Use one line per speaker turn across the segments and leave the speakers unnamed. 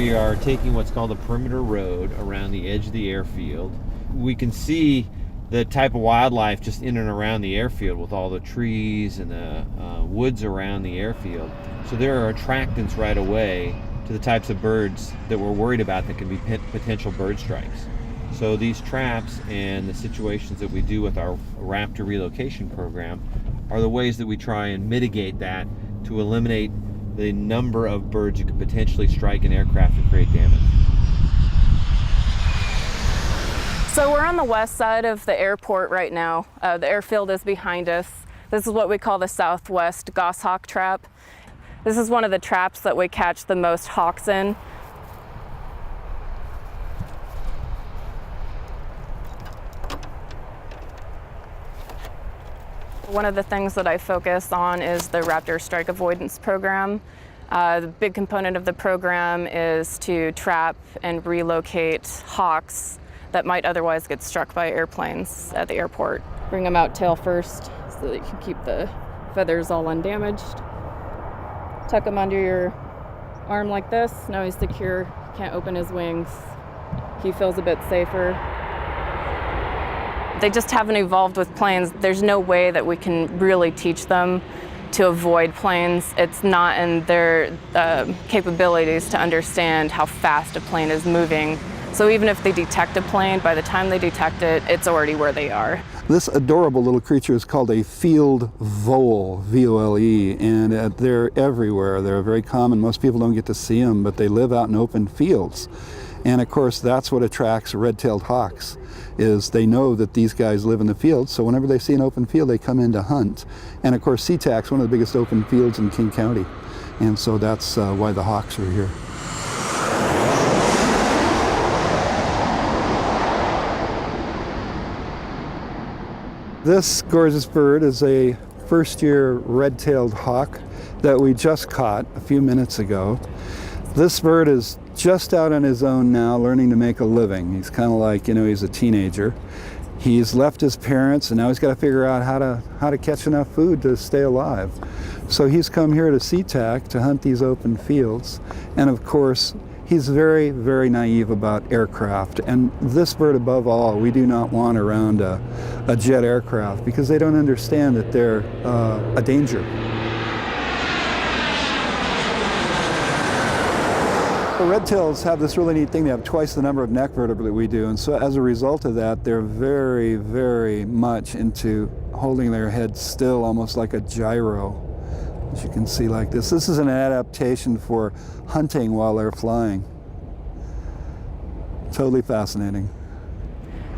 we are taking what's called a perimeter road around the edge of the airfield. We can see the type of wildlife just in and around the airfield with all the trees and the woods around the airfield. So there are attractants right away to the types of birds that we're worried about that can be potential bird strikes. So these traps and the situations that we do with our Raptor relocation program are the ways that we try and mitigate that to eliminate the number of birds that could potentially strike an aircraft and create damage.
So we're on the west side of the airport right now. The airfield is behind us. This is what we call the southwest goshawk trap. This is one of the traps that we catch the most hawks in. One of the things that I focus on is the Raptor strike avoidance program. The big component of the program is to trap and relocate hawks that might otherwise get struck by airplanes at the airport. Bring them out tail first so that you can keep the feathers all undamaged. Tuck him under your arm like this. Now he's secure, can't open his wings. He feels a bit safer. They just haven't evolved with planes. There's no way that we can really teach them to avoid planes. It's not in their capabilities to understand how fast a plane is moving. So even if they detect a plane, by the time they detect it, it's already where they are.
This adorable little creature is called a field vole, V-O-L-E, and they're everywhere. They're very common. Most people don't get to see them, but they live out in open fields. And of course, that's what attracts red-tailed hawks, is they know that these guys live in the field, so whenever they see an open field, they come in to hunt. And of course, SEATAC's one of the biggest open fields in King County, and so that's why the hawks are here. This gorgeous bird is a first-year red-tailed hawk that we just caught a few minutes ago. This bird is just out on his own now, learning to make a living. He's kind of like, he's a teenager. He's left his parents, and now he's got to figure out how to catch enough food to stay alive. So he's come here to SEATAC to hunt these open fields, and of course, he's very, very naive about aircraft. And this bird, above all, we do not want around a jet aircraft because they don't understand that they're a danger. The red-tails have this really neat thing. They have twice the number of neck vertebrae that we do, and so as a result of that, they're very, very much into holding their head still, almost like a gyro, as you can see like this. This is an adaptation for hunting while they're flying. Totally fascinating.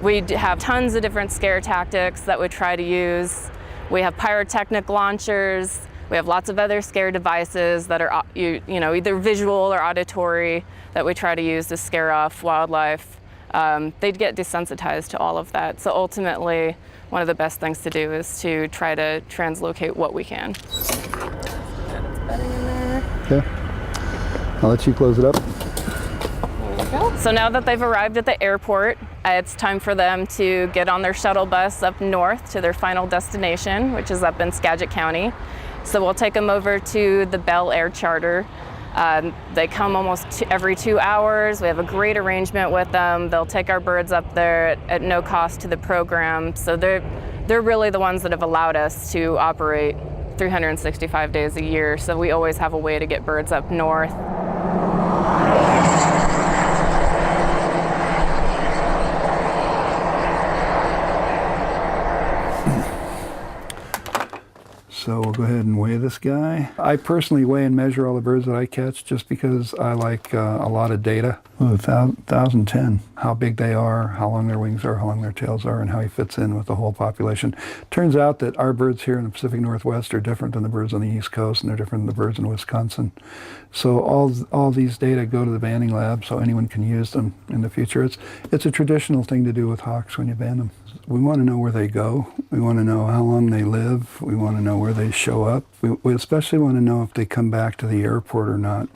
We have tons of different scare tactics that we try to use. We have pyrotechnic launchers. We have lots of other scare devices that are either visual or auditory that we try to use to scare off wildlife. They'd get desensitized to all of that. So ultimately, one of the best things to do is to try to translocate what we can.
Okay. I'll let you close it up.
There we go. So now that they've arrived at the airport, it's time for them to get on their shuttle bus up north to their final destination, which is up in Skagit County. So we'll take them over to the Bell Air Charter. They come almost every 2 hours. We have a great arrangement with them. They'll take our birds up there at no cost to the program. So they're really the ones that have allowed us to operate 365 days a year. So we always have a way to get birds up north.
So we'll go ahead and weigh this guy. I personally weigh and measure all the birds that I catch just because I like a lot of data. 1,010, how big they are, how long their wings are, how long their tails are, and how he fits in with the whole population. Turns out that our birds here in the Pacific Northwest are different than the birds on the East Coast, and they're different than the birds in Wisconsin. So all these data go to the banding lab so anyone can use them in the future. It's a traditional thing to do with hawks when you band them. We want to know where they go. We want to know how long they live. We want to know where they show up. We especially want to know if they come back to the airport or not.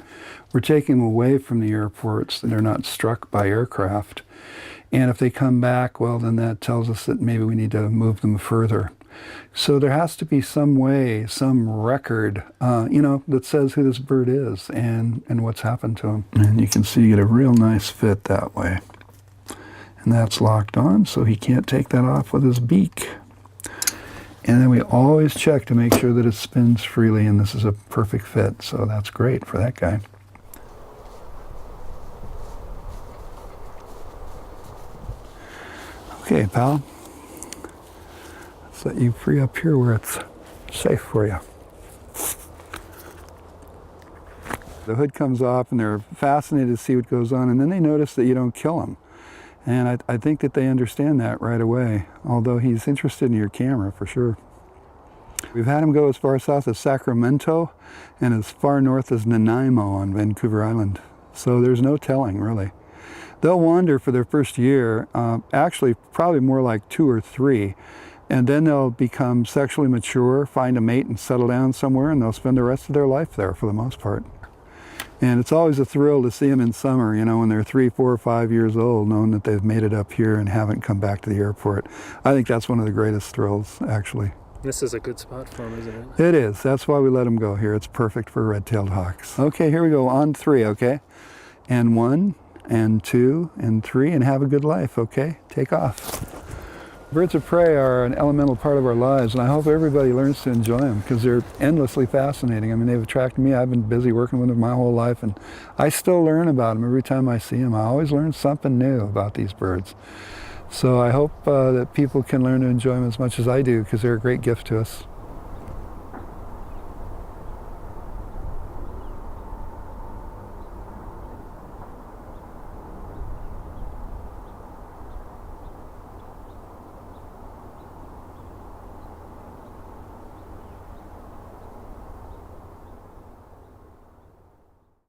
We're taking them away from the airports. They're not struck by aircraft. And if they come back, well, then that tells us that maybe we need to move them further. So there has to be some way, some record, that says who this bird is and what's happened to him. And you can see you get a real nice fit that way. And that's locked on, so he can't take that off with his beak. And then we always check to make sure that it spins freely, and this is a perfect fit, so that's great for that guy. Okay, pal. Let's let you free up here where it's safe for you. The hood comes off and they're fascinated to see what goes on, and then they notice that you don't kill them. And I think that they understand that right away, although he's interested in your camera for sure. We've had him go as far south as Sacramento and as far north as Nanaimo on Vancouver Island. So there's no telling, really. They'll wander for their first year, actually probably more like 2 or 3, and then they'll become sexually mature, find a mate and settle down somewhere, and they'll spend the rest of their life there for the most part. And it's always a thrill to see them in summer, when they're 3, 4, or 5 years old, knowing that they've made it up here and haven't come back to the airport. I think that's one of the greatest thrills, actually.
This is a good spot for them, isn't it?
It is. That's why we let them go here. It's perfect for red-tailed hawks. Okay, here we go. On 3, okay? And 1, and 2, and 3, and have a good life, okay? Take off. Birds of prey are an elemental part of our lives, and I hope everybody learns to enjoy them because they're endlessly fascinating. I mean, they've attracted me. I've been busy working with them my whole life, and I still learn about them every time I see them. I always learn something new about these birds. So I hope that people can learn to enjoy them as much as I do because they're a great gift to us.